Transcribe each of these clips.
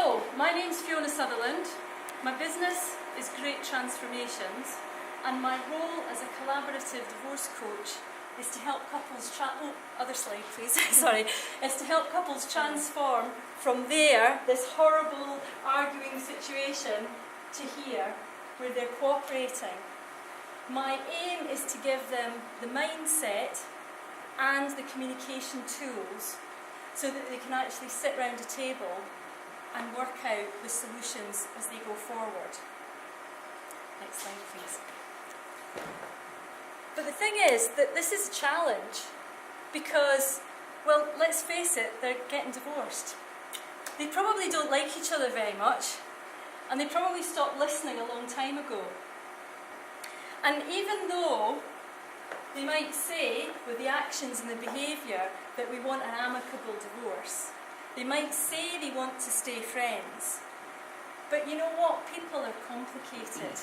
So, my name's Fiona Sutherland. My business is Great Transformations, and my role as a collaborative divorce coach is to help couples other slide please, sorry, is to help couples transform from this horrible arguing situation to here, where they're cooperating. My aim is to give them the mindset and the communication tools so that they can actually sit round a table and work out the solutions as they go forward. Next slide, please. But the thing is that this is a challenge because, well, let's face it, they're getting divorced. They probably don't like each other very much, and they probably stopped listening a long time ago. And even though they might say, with the actions and the behaviour, that we want an amicable divorce, they might say they want to stay friends. But you know what? People are complicated.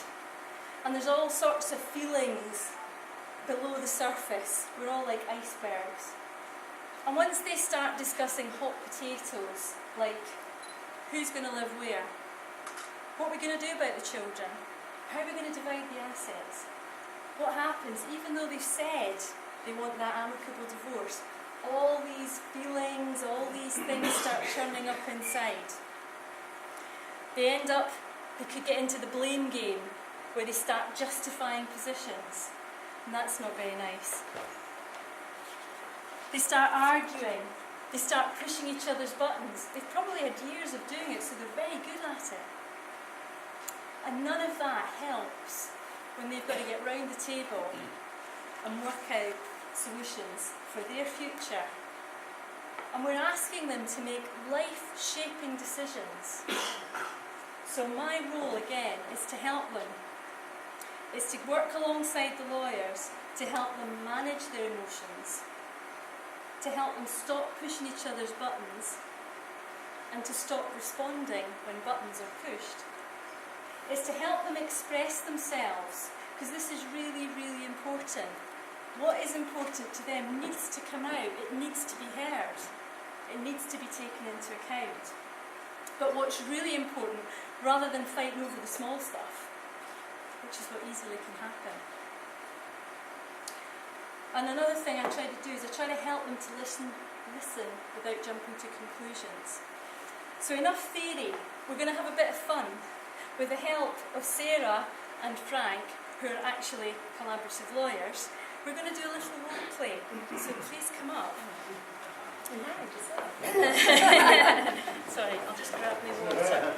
And there's all sorts of feelings below the surface. We're all like icebergs. And once they start discussing hot potatoes, like who's going to live where, what are we going to do about the children, how are we going to divide the assets, what happens, even though they've said they want that amicable divorce, all these feelings, all these things start churning up inside. They could get into the blame game, where they start justifying positions, and that's not very nice. They start arguing, they start pushing each other's buttons. They've probably had years of doing it, so they're very good at it. And none of that helps when they've got to get round the table and work out solutions for their future. And we're asking them to make life-shaping decisions. So my role, again, is to help them. Is to work alongside the lawyers to help them manage their emotions, to help them stop pushing each other's buttons, and to stop responding when buttons are pushed. Is to help them express themselves, because this is really, really important. What is important to them needs to come out, it needs to be heard, it needs to be taken into account. But what's really important, rather than fighting over the small stuff, which is what easily can happen. And another thing I try to do is I try to help them to listen without jumping to conclusions. So enough theory, we're going to have a bit of fun with the help of Sarah and Frank, who are actually collaborative lawyers. We're going to do a little role play, so please come up. Sorry, I'll just grab my water.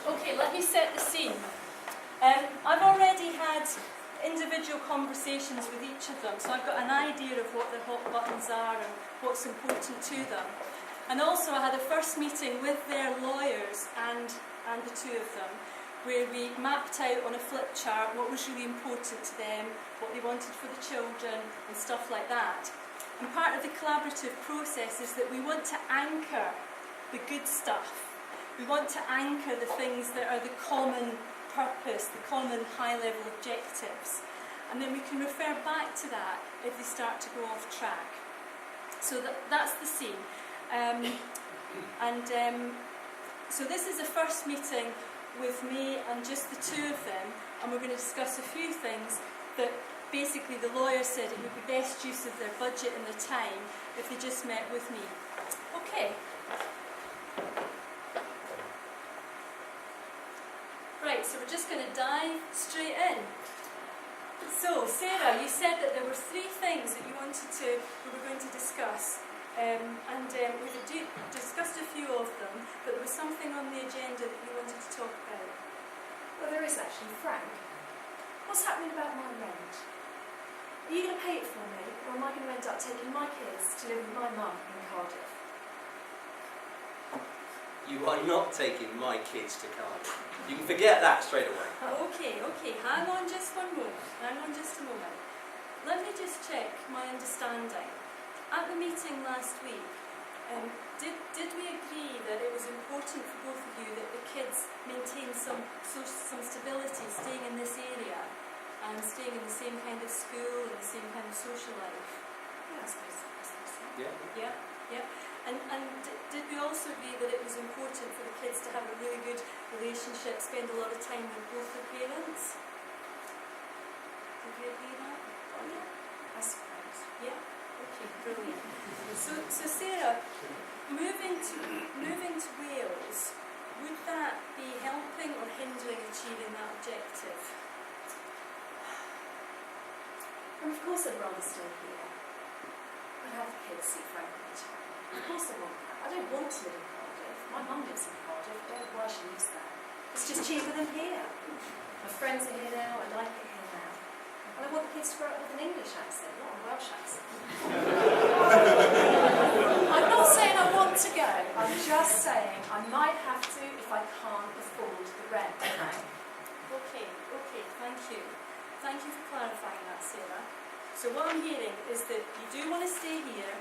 Okay, let me set the scene. I've already had individual conversations with each of them, so I've got an idea of what the hot buttons are and what's important to them. And also I had a first meeting with their lawyers and the two of them, where we mapped out on a flip chart what was really important to them, what they wanted for the children and stuff like that. And part of the collaborative process is that we want to anchor the good stuff. We want to anchor the things that are the common purpose, the common high-level objectives. And then we can refer back to that if they start to go off track. So that's the scene. So this is the first meeting with me and just the two of them, and we're going to discuss a few things that basically the lawyer said it would be best use of their budget and their time if they just met with me. Okay. Right, so we're just going to dive straight in. So, Sarah, you said that there were three things that we were going to discuss. We've discussed a few of them, but there was something on the agenda that you wanted to talk about. Well, there is actually. Frank, what's happening about my rent? Are you going to pay it for me, or am I going to end up taking my kids to live with my mum in Cardiff? You are not taking my kids to Cardiff. You can forget that straight away. Okay, hang on just a moment. Let me just check my understanding. At the meeting last week, did we agree that it was important for both of you that the kids maintain some stability, staying in this area and staying in the same kind of school and the same kind of social life? Yeah, I suppose so. Yeah. Yeah, yeah. And did we also agree that it was important for the kids to have a really good relationship, spend a lot of time with both their parents? Did we agree that? Oh, yeah, I suppose. Yeah? Okay, brilliant. So Sarah, moving to Wales, would that be helping or hindering achieving that objective? And of course I'd rather stay here. I'd have the kids see Frank all the time. Of course I want that. I don't want to live in Cardiff. My mum lives in Cardiff. I don't know why she lives there. It's just cheaper than here. My friends are here now. I like it here now. And I want the kids to grow up with an English accent, not a Welsh accent. I'm not saying I want to go. I'm just saying I might have to if I can't afford the rent. Okay, thank you. Thank you for clarifying that, Sarah. So what I'm hearing is that you do want to stay here,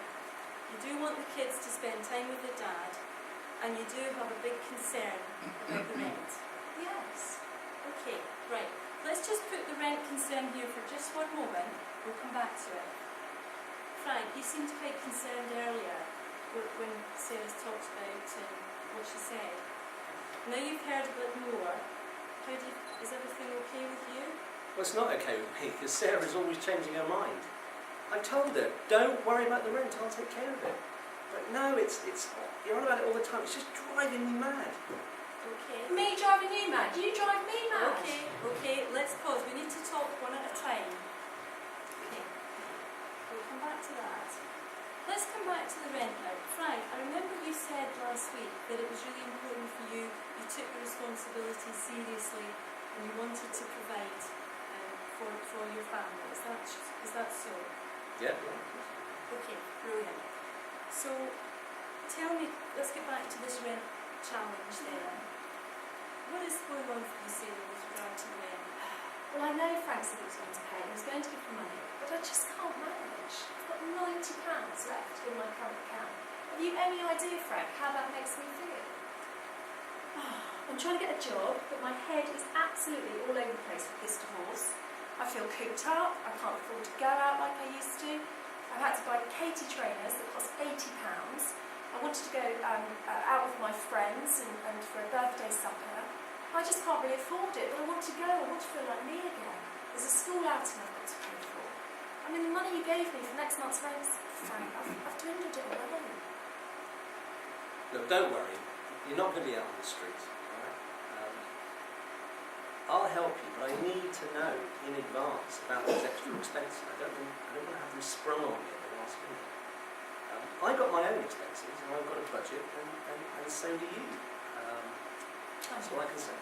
you do want the kids to spend time with their dad, and you do have a big concern about the rent. Yes. Okay, right. Let's just put the rent concern here for just one moment. We'll come back to it. Frank, you seemed quite concerned earlier when Sarah's talked about what she said. Now you've heard a bit more. Is everything okay with you? Well, it's not okay with me because Sarah's always changing her mind. I told her, don't worry about the rent, I'll take care of it. But no, you're on about it all the time. It's just driving me mad. Okay. Me driving you mad? You drive me mad? Okay, let's pause. We need to talk one at a time. Okay. We'll come back to that. Let's come back to the rent now. Frank, I remember you said last week that it was really important for you, you took the responsibility seriously and you wanted to provide for your family. Is that so? Yeah. Okay, brilliant. So, tell me, let's get back to this rent challenge then. What is going on for you, Sarah, with regard to the rent? Well, I know Frank said he was going to pay, he was going to give the money, but I just can't manage. I've got £90 left in my current account. Have you any idea, Frank, how that makes me feel? I'm trying to get a job, but my head is absolutely all over the place with this divorce. I feel cooped up, I can't afford to go out like I used to. I've had to buy Katie trainers that cost £80. I wanted to go out with my friends and for a birthday supper. I just can't really afford it, but I want to go, I want to feel like me again. There's a school outing I've got to pay for. I mean, the money you gave me for next month's rent, Frank, I've dwindled it already. Look, don't worry. You're not going to be out on the street. I'll help you, but I need to know in advance about those extra expenses. I don't want to have them sprung on me at the last minute. I've got my own expenses, and I've got a budget, and so do you. That's all I can say.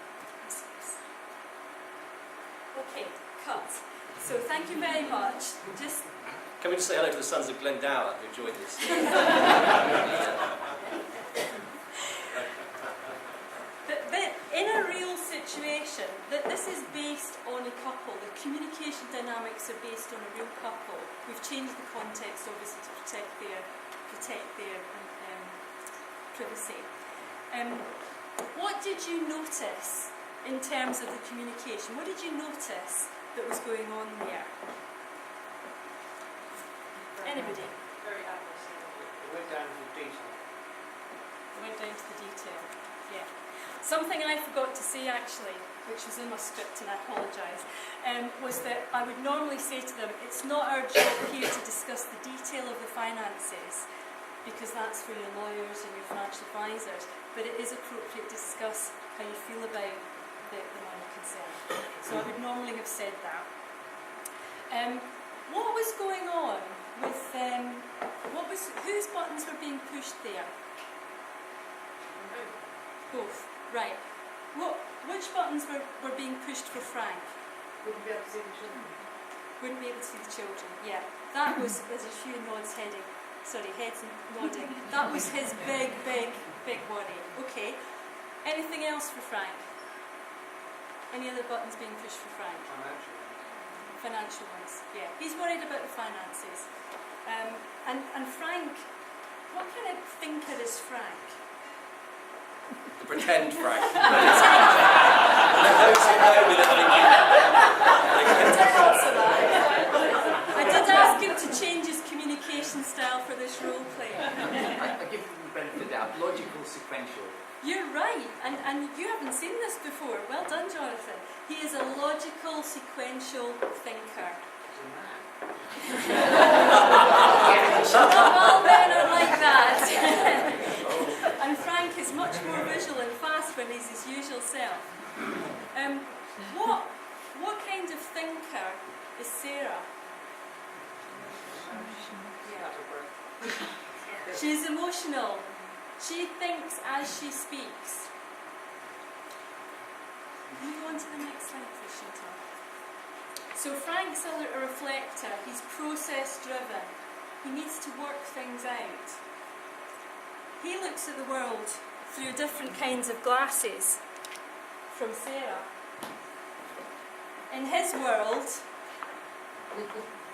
Okay, cut. So thank you very much. Can we just say hello to the sons of Glendower who joined us? But in a real situation, this is based on a couple. The communication dynamics are based on a real couple. We've changed the context, obviously, to protect their privacy. What did you notice in terms of the communication? What did you notice that was going on there? Anybody? Very adversarial. It went down to the detail. Went down to the detail, yeah. Something I forgot to say actually, which was in my script and I apologise, was that I would normally say to them, it's not our job here to discuss the detail of the finances, because that's for your lawyers and your financial advisors, but it is appropriate to discuss how you feel about the money concern. So I would normally have said that. What was going on with, whose buttons were being pushed there? Both, right. Which buttons were being pushed for Frank? Wouldn't be able to see the children. Wouldn't be able to see the children, yeah. That was, there's a few heads nodding. That was his big worry. Okay. Anything else for Frank? Any other buttons being pushed for Frank? Financial ones, yeah. He's worried about the finances. And Frank, what kind of thinker is Frank? The pretend Frank. I did ask him to change his communication style for this role Logical, sequential. You're right, and you haven't seen this before. Well done, Jonathan. He is a logical, sequential thinker. He's a man. Not all men are like that. And Frank is much more visual and fast when he's his usual self. What kind of thinker is Sarah? She's emotional. She thinks as she speaks. Can you go on to the next slide, please, Chantal? So Frank's a reflector. He's process-driven. He needs to work things out. He looks at the world through different kinds of glasses from Sarah. In his world,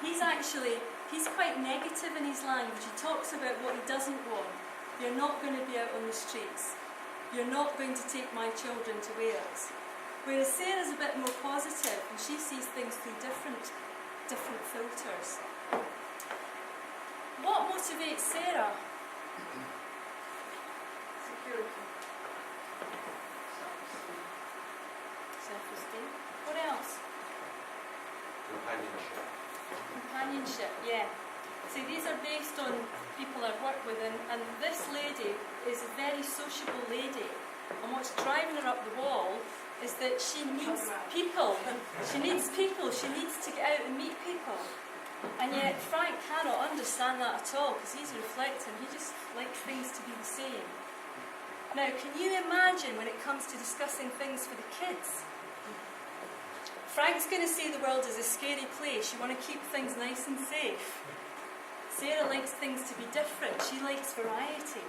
he's quite negative in his language. He talks about what he doesn't want. You're not going to be out on the streets. You're not going to take my children to Wales. Whereas Sarah's a bit more positive and she sees things through different filters. What motivates Sarah? Security. Self-esteem. What else? Companionship. Companionship, yeah. See, these are based on people I've worked with, and this lady is a very sociable lady. And what's driving her up the wall is that she needs people. She needs people. She needs to get out and meet people. And yet Frank cannot understand that at all because he's reflecting. He just likes things to be the same. Now, can you imagine when it comes to discussing things for the kids? Frank's going to see the world as a scary place. You want to keep things nice and safe. Sarah likes things to be different. She likes variety.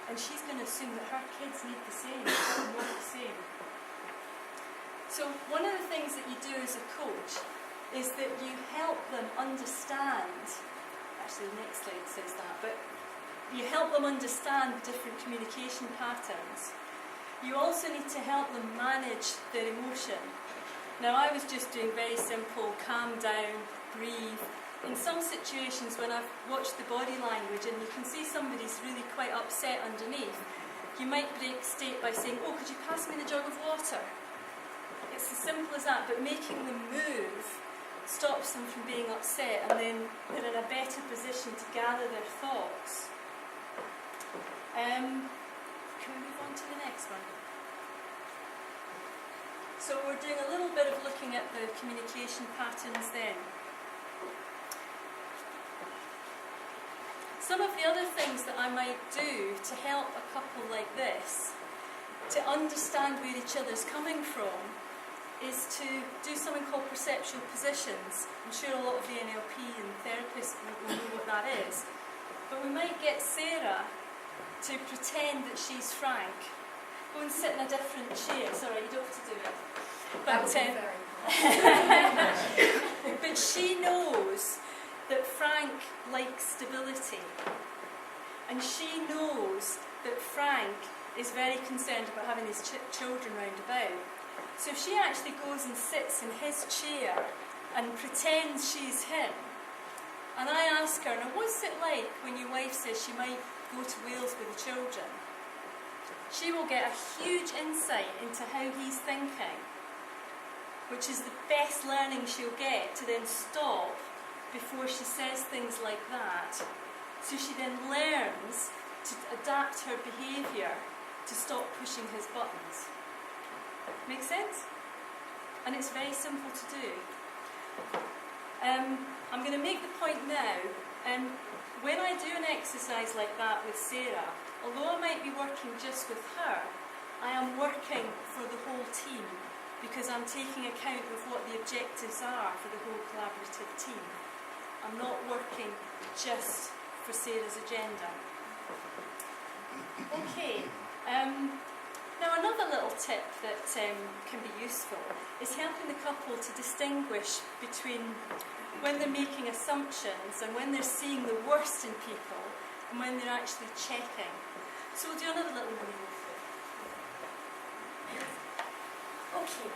And she's going to assume that her kids need the same, not the same. So one of the things that you do as a coach is that you help them understand, actually the next slide says that, but you help them understand the different communication patterns. You also need to help them manage their emotion. Now, I was just doing very simple, calm down, breathe. In some situations when I've watched the body language and you can see somebody's really quite upset underneath, you might break state by saying, oh, could you pass me the jug of water? It's as simple as that, but making them move stops them from being upset and then they're in a better position to gather their thoughts. Can we move on to the next one? So we're doing a little bit of looking at the communication patterns then. Some of the other things that I might do to help a couple like this, to understand where each other's coming from, is to do something called perceptual positions. I'm sure a lot of the NLP and therapists will know what that is. But we might get Sarah to pretend that she's Frank. Go and sit in a different chair. It's alright, you don't have to do it. But, but she knows that Frank likes stability. And she knows that Frank is very concerned about having his children round about. So if she actually goes and sits in his chair and pretends she's him, and I ask her, now what's it like when your wife says she might go to Wales with the children? She will get a huge insight into how he's thinking, which is the best learning she'll get to then stop before she says things like that. So she then learns to adapt her behaviour to stop pushing his buttons. Make sense? And it's very simple to do. I'm going to make the point now, when I do an exercise like that with Sarah, although I might be working just with her, I am working for the whole team because I'm taking account of what the objectives are for the whole collaborative team. I'm not working just for Sarah's agenda. Okay. Now another little tip that can be useful is helping the couple to distinguish between when they're making assumptions and when they're seeing the worst in people and when they're actually checking. So we'll do another little move. Okay.